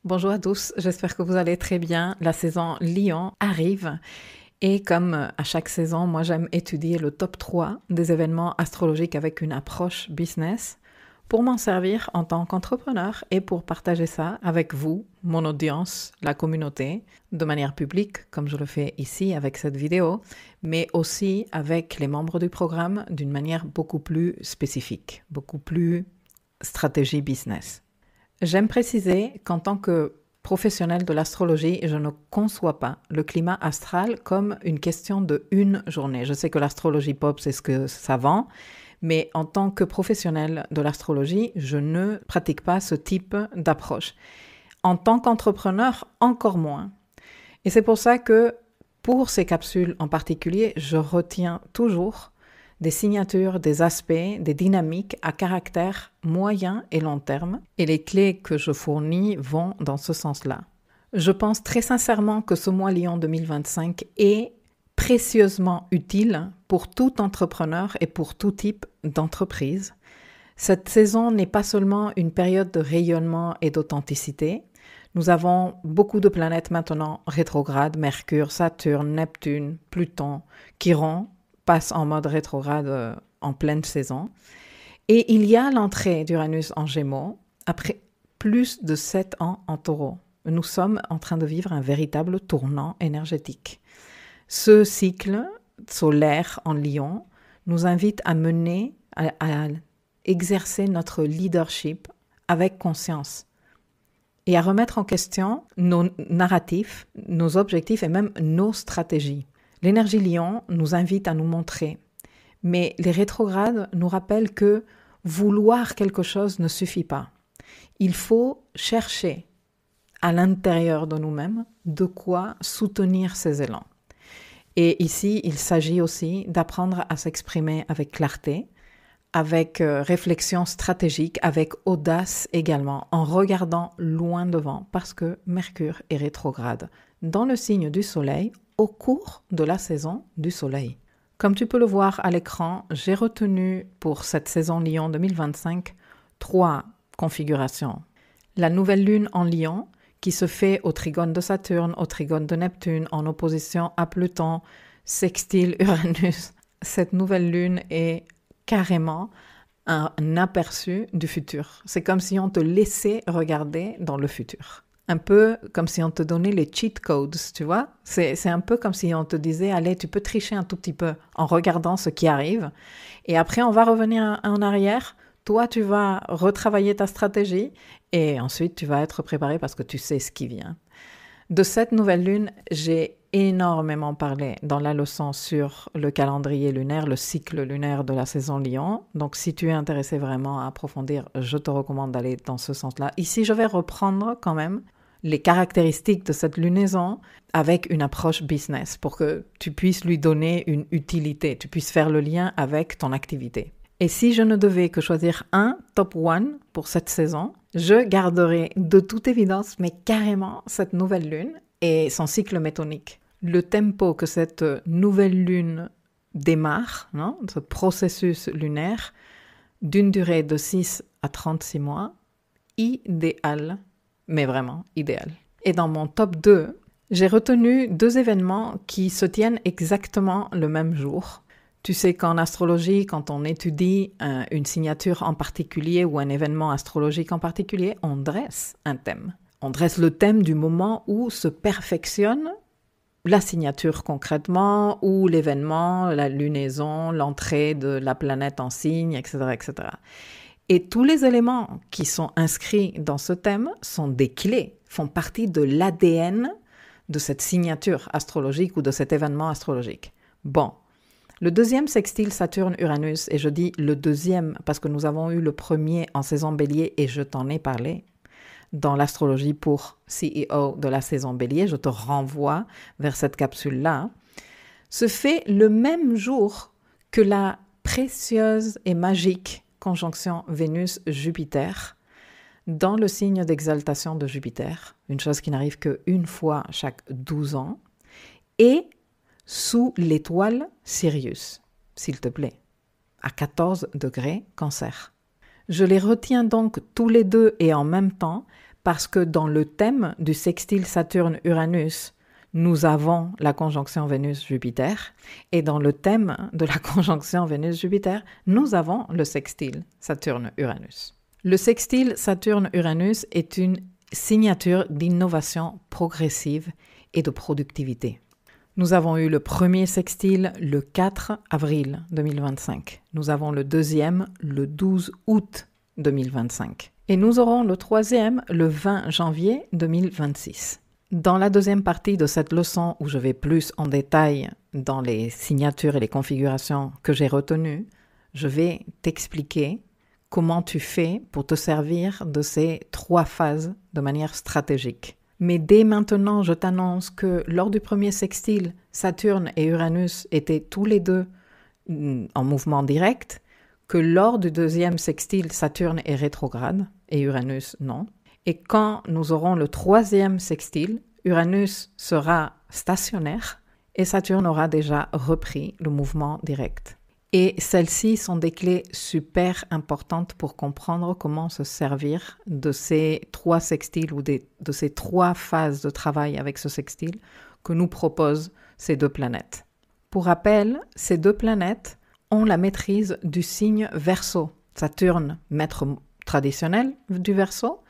Bonjour à tous, j'espère que vous allez très bien. La saison Lion arrive et comme à chaque saison, moi j'aime étudier le top 3 des événements astrologiques avec une approche business pour m'en servir en tant qu'entrepreneur et pour partager ça avec vous, mon audience, la communauté, de manière publique, comme je le fais ici avec cette vidéo, mais aussi avec les membres du programme d'une manière beaucoup plus spécifique, beaucoup plus stratégie business. J'aime préciser qu'en tant que professionnel de l'astrologie, je ne conçois pas le climat astral comme une question de une journée. Je sais que l'astrologie pop, c'est ce que ça vend, mais en tant que professionnel de l'astrologie, je ne pratique pas ce type d'approche. En tant qu'entrepreneur, encore moins. Et c'est pour ça que pour ces capsules en particulier, je retiens toujours des signatures, des aspects, des dynamiques à caractère moyen et long terme, et les clés que je fournis vont dans ce sens-là. Je pense très sincèrement que ce mois Lion 2025 est précieusement utile pour tout entrepreneur et pour tout type d'entreprise. Cette saison n'est pas seulement une période de rayonnement et d'authenticité. Nous avons beaucoup de planètes maintenant rétrogrades, Mercure, Saturne, Neptune, Pluton, Chiron, passe en mode rétrograde en pleine saison. Et il y a l'entrée d'Uranus en Gémeaux après plus de 7 ans en Taureau. Nous sommes en train de vivre un véritable tournant énergétique. Ce cycle solaire en Lion nous invite à mener, à exercer notre leadership avec conscience et à remettre en question nos narratifs, nos objectifs et même nos stratégies. L'énergie Lion nous invite à nous montrer, mais les rétrogrades nous rappellent que vouloir quelque chose ne suffit pas. Il faut chercher à l'intérieur de nous-mêmes de quoi soutenir ces élans. Et ici, il s'agit aussi d'apprendre à s'exprimer avec clarté, avec réflexion stratégique, avec audace également, en regardant loin devant, parce que Mercure est rétrograde dans le signe du Soleil au cours de la saison du Soleil. Comme tu peux le voir à l'écran, j'ai retenu pour cette saison Lion 2025 3 configurations. La nouvelle lune en Lion, qui se fait au trigone de Saturne, au trigone de Neptune, en opposition à Pluton, sextile Uranus. Cette nouvelle lune est carrément un aperçu du futur. C'est comme si on te laissait regarder dans le futur. Un peu comme si on te donnait les cheat codes, tu vois. C'est un peu comme si on te disait, allez, tu peux tricher un tout petit peu en regardant ce qui arrive. Et après, on va revenir en arrière. Toi, tu vas retravailler ta stratégie et ensuite, tu vas être préparé parce que tu sais ce qui vient. De cette nouvelle lune, j'ai énormément parlé dans la leçon sur le calendrier lunaire, le cycle lunaire de la saison Lion. Donc, si tu es intéressé vraiment à approfondir, je te recommande d'aller dans ce sens-là. Ici, je vais reprendre quand même les caractéristiques de cette lunaison avec une approche business pour que tu puisses lui donner une utilité, tu puisses faire le lien avec ton activité. Et si je ne devais que choisir un top 1 pour cette saison, je garderais de toute évidence, mais carrément, cette nouvelle lune et son cycle métonique. Le tempo que cette nouvelle lune démarre, ce processus lunaire, d'une durée de 6 à 36 mois, idéal, mais vraiment idéal. Et dans mon top 2, j'ai retenu 2 événements qui se tiennent exactement le même jour. Tu sais qu'en astrologie, quand on étudie une signature en particulier ou un événement astrologique en particulier, on dresse un thème. On dresse le thème du moment où se perfectionne la signature concrètement, ou l'événement, la lunaison, l'entrée de la planète en signe, etc., etc. Et tous les éléments qui sont inscrits dans ce thème sont des clés, font partie de l'ADN de cette signature astrologique ou de cet événement astrologique. Bon. Le deuxième sextile Saturne-Uranus, et je dis le deuxième parce que nous avons eu le premier en saison Bélier et je t'en ai parlé dans l'astrologie pour CEO de la saison Bélier, je te renvoie vers cette capsule-là, se fait le même jour que la précieuse et magique conjonction Vénus-Jupiter dans le signe d'exaltation de Jupiter, une chose qui n'arrive qu'une fois chaque 12 ans, et sous l'étoile Sirius, s'il te plaît, à 14 degrés Cancer. Je les retiens donc tous les deux et en même temps parce que dans le thème du sextile Saturne-Uranus, nous avons la conjonction Vénus-Jupiter, et dans le thème de la conjonction Vénus-Jupiter, nous avons le sextile Saturne-Uranus. Le sextile Saturne-Uranus est une signature d'innovation progressive et de productivité. Nous avons eu le premier sextile le 4 avril 2025. Nous avons le deuxième le 12 août 2025. Et nous aurons le troisième le 20 janvier 2026. Dans la deuxième partie de cette leçon où je vais plus en détail dans les signatures et les configurations que j'ai retenues, je vais t'expliquer comment tu fais pour te servir de ces 3 phases de manière stratégique. Mais dès maintenant, je t'annonce que lors du premier sextile, Saturne et Uranus étaient tous les deux en mouvement direct, que lors du deuxième sextile, Saturne est rétrograde et Uranus non. Et quand nous aurons le troisième sextile, Uranus sera stationnaire et Saturne aura déjà repris le mouvement direct. Et celles-ci sont des clés super importantes pour comprendre comment se servir de ces 3 sextiles ou de ces 3 phases de travail avec ce sextile que nous proposent ces 2 planètes. Pour rappel, ces 2 planètes ont la maîtrise du signe Verseau. Saturne, maître traditionnel du Verseau,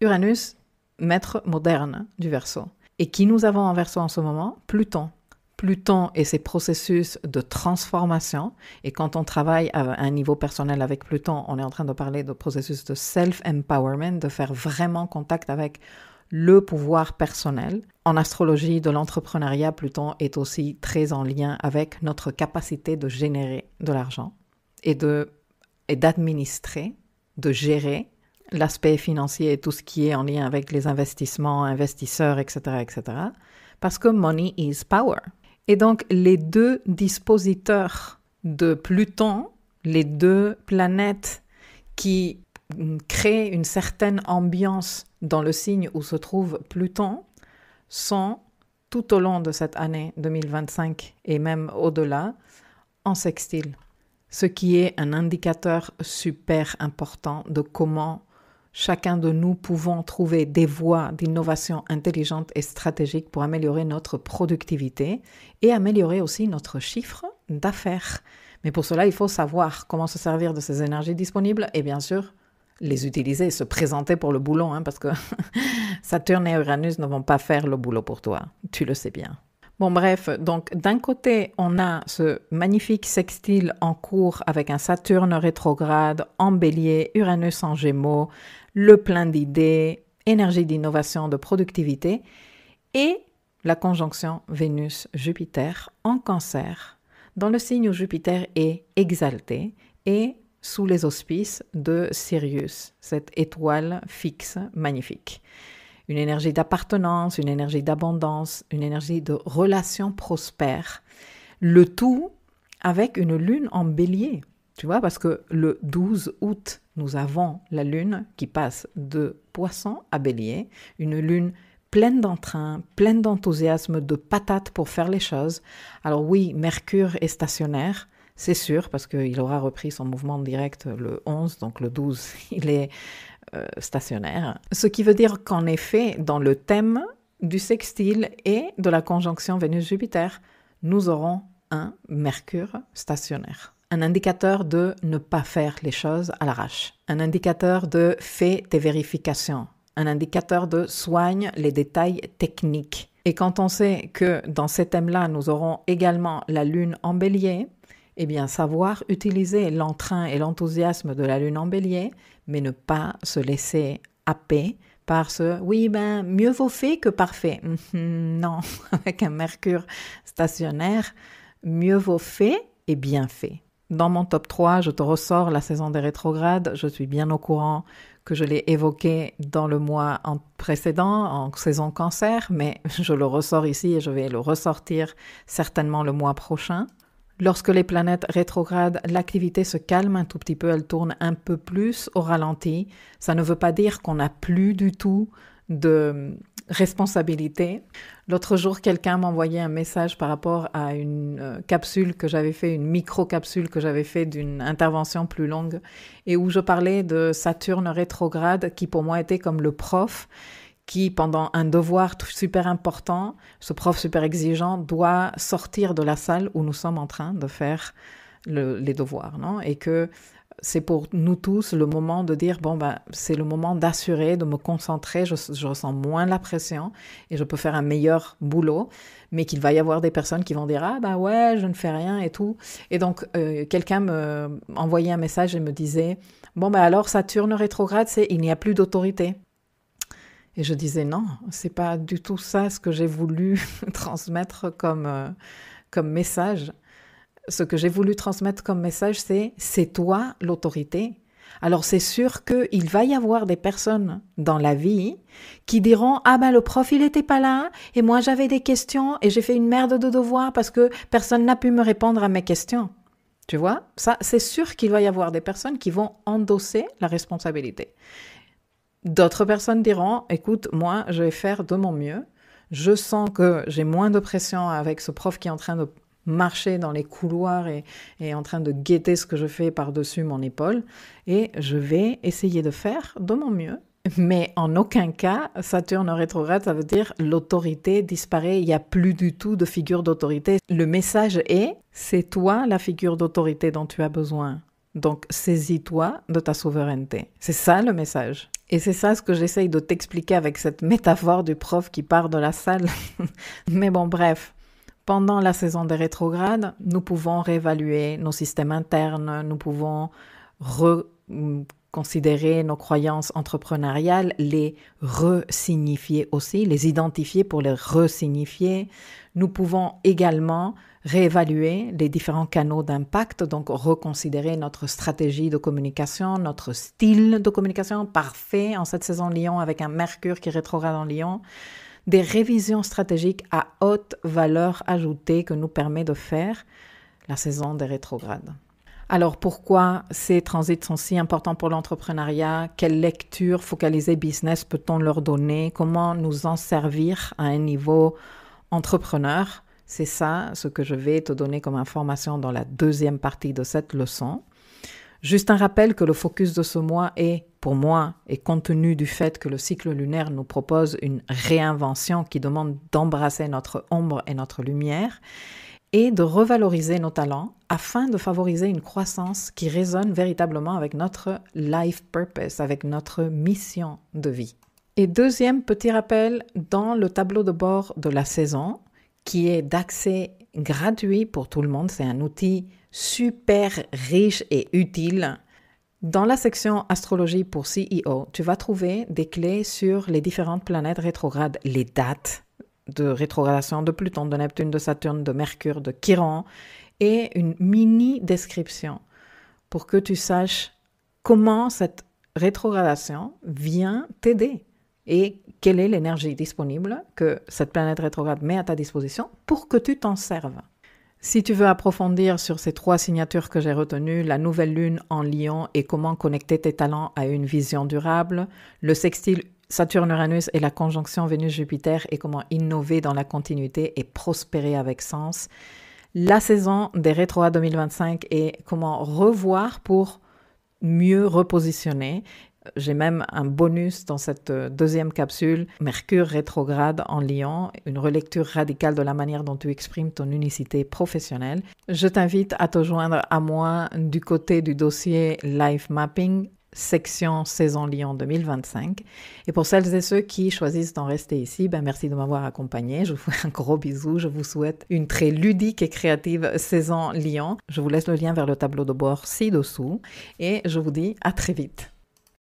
Uranus, maître moderne du Verseau. Et qui nous avons en Verseau en ce moment? Pluton. Pluton et ses processus de transformation. Et quand on travaille à un niveau personnel avec Pluton, on est en train de parler de processus de self-empowerment, de faire vraiment contact avec le pouvoir personnel. En astrologie de l'entrepreneuriat, Pluton est aussi très en lien avec notre capacité de générer de l'argent et d'administrer, de gérer l'aspect financier et tout ce qui est en lien avec les investissements, investisseurs, etc., etc. Parce que money is power. Et donc, les 2 dispositeurs de Pluton, les 2 planètes qui créent une certaine ambiance dans le signe où se trouve Pluton, sont tout au long de cette année 2025 et même au-delà, en sextile. Ce qui est un indicateur super important de comment chacun de nous pouvons trouver des voies d'innovation intelligente et stratégique pour améliorer notre productivité et améliorer aussi notre chiffre d'affaires. Mais pour cela, il faut savoir comment se servir de ces énergies disponibles et bien sûr, les utiliser, se présenter pour le boulot, parce que Saturne et Uranus ne vont pas faire le boulot pour toi, tu le sais bien. Bon bref, donc d'un côté, on a ce magnifique sextile en cours avec un Saturne rétrograde en Bélier, Uranus en Gémeaux, le plein d'idées, énergie d'innovation, de productivité, et la conjonction Vénus-Jupiter en Cancer, dans le signe où Jupiter est exalté et sous les auspices de Sirius, cette étoile fixe magnifique. Une énergie d'appartenance, une énergie d'abondance, une énergie de relation prospère. Le tout avec une lune en Bélier. Tu vois, parce que le 12 août, nous avons la lune qui passe de Poisson à Bélier, une lune pleine d'entrain, pleine d'enthousiasme, de patates pour faire les choses. Alors oui, Mercure est stationnaire, c'est sûr, parce qu'il aura repris son mouvement direct le 11, donc le 12, il est stationnaire. Ce qui veut dire qu'en effet, dans le thème du sextile et de la conjonction Vénus-Jupiter, nous aurons un Mercure stationnaire. Un indicateur de ne pas faire les choses à l'arrache. Un indicateur de fais tes vérifications. Un indicateur de soigne les détails techniques. Et quand on sait que dans ces thèmes-là, nous aurons également la lune en Bélier, eh bien, savoir utiliser l'entrain et l'enthousiasme de la lune en Bélier, mais ne pas se laisser happer par ce « oui, mieux vaut fait que parfait ». Non, avec un Mercure stationnaire, mieux vaut fait et bien fait. Dans mon top 3, je te ressors la saison des rétrogrades. Je suis bien au courant que je l'ai évoqué dans le mois précédent, en saison Cancer, mais je le ressors ici et je vais le ressortir certainement le mois prochain. Lorsque les planètes rétrogrades, l'activité se calme un tout petit peu, elle tourne un peu plus au ralenti. Ça ne veut pas dire qu'on n'a plus du tout responsabilité. L'autre jour, quelqu'un m'a envoyé un message par rapport à une capsule que j'avais fait, une micro-capsule que j'avais fait d'une intervention plus longue et où je parlais de Saturne rétrograde qui pour moi était comme le prof qui, pendant un devoir super important, ce prof super exigeant doit sortir de la salle où nous sommes en train de faire les devoirs, non? Et que c'est pour nous tous le moment de dire, c'est le moment d'assurer, de me concentrer, je ressens moins la pression et je peux faire un meilleur boulot, mais qu'il va y avoir des personnes qui vont dire, ouais, je ne fais rien et tout. Et donc, quelqu'un me envoyait un message et me disait, alors Saturne rétrograde, c'est il n'y a plus d'autorité. Et je disais, non, c'est pas du tout ça ce que j'ai voulu transmettre comme message. Ce que j'ai voulu transmettre comme message, c'est toi l'autorité. Alors c'est sûr qu'il va y avoir des personnes dans la vie qui diront « le prof il était pas là et moi j'avais des questions et j'ai fait une merde de devoir parce que personne n'a pu me répondre à mes questions. » Tu vois, ça c'est sûr qu'il va y avoir des personnes qui vont endosser la responsabilité. D'autres personnes diront « Écoute, moi je vais faire de mon mieux. Je sens que j'ai moins de pression avec ce prof qui est en train de marcher dans les couloirs et en train de guetter ce que je fais par-dessus mon épaule et je vais essayer de faire de mon mieux. Mais en aucun cas, Saturne rétrograde, ça veut dire l'autorité disparaît, il n'y a plus du tout de figure d'autorité. Le message est, c'est toi la figure d'autorité dont tu as besoin. Donc, saisis-toi de ta souveraineté. C'est ça le message. Et c'est ça ce que j'essaye de t'expliquer avec cette métaphore du prof qui part de la salle. Mais bref. Pendant la saison des rétrogrades, nous pouvons réévaluer nos systèmes internes, nous pouvons reconsidérer nos croyances entrepreneuriales, les resignifier aussi, les identifier pour les resignifier. Nous pouvons également réévaluer les différents canaux d'impact, donc reconsidérer notre stratégie de communication, notre style de communication parfait en cette saison Lion avec un Mercure qui rétrograde en Lion. Des révisions stratégiques à haute valeur ajoutée que nous permet de faire la saison des rétrogrades. Alors pourquoi ces transits sont si importants pour l'entrepreneuriat? Quelle lecture focalisée business peut-on leur donner? Comment nous en servir à un niveau entrepreneur? C'est ça ce que je vais te donner comme information dans la deuxième partie de cette leçon. Juste un rappel que le focus de ce mois est, pour moi, et compte tenu du fait que le cycle lunaire nous propose une réinvention qui demande d'embrasser notre ombre et notre lumière et de revaloriser nos talents afin de favoriser une croissance qui résonne véritablement avec notre life purpose, avec notre mission de vie. Et deuxième petit rappel, dans le tableau de bord de la saison, qui est d'accès gratuit pour tout le monde, c'est un outil super riche et utile. Dans la section astrologie pour CEO, tu vas trouver des clés sur les différentes planètes rétrogrades, les dates de rétrogradation de Pluton, de Neptune, de Saturne, de Mercure, de Chiron et une mini description pour que tu saches comment cette rétrogradation vient t'aider et quelle est l'énergie disponible que cette planète rétrograde met à ta disposition pour que tu t'en serves. Si tu veux approfondir sur ces 3 signatures que j'ai retenues, la nouvelle lune en Lion et comment connecter tes talents à une vision durable, le sextile Saturne-Uranus et la conjonction Vénus-Jupiter et comment innover dans la continuité et prospérer avec sens, la saison des rétrogrades 2025 et comment revoir pour mieux repositionner. J'ai même un bonus dans cette deuxième capsule, Mercure rétrograde en Lion, une relecture radicale de la manière dont tu exprimes ton unicité professionnelle. Je t'invite à te joindre à moi du côté du dossier Life Mapping, section saison Lion 2025. Et pour celles et ceux qui choisissent d'en rester ici, merci de m'avoir accompagné. Je vous fais un gros bisou. Je vous souhaite une très ludique et créative saison Lion. Je vous laisse le lien vers le tableau de bord ci-dessous et je vous dis à très vite.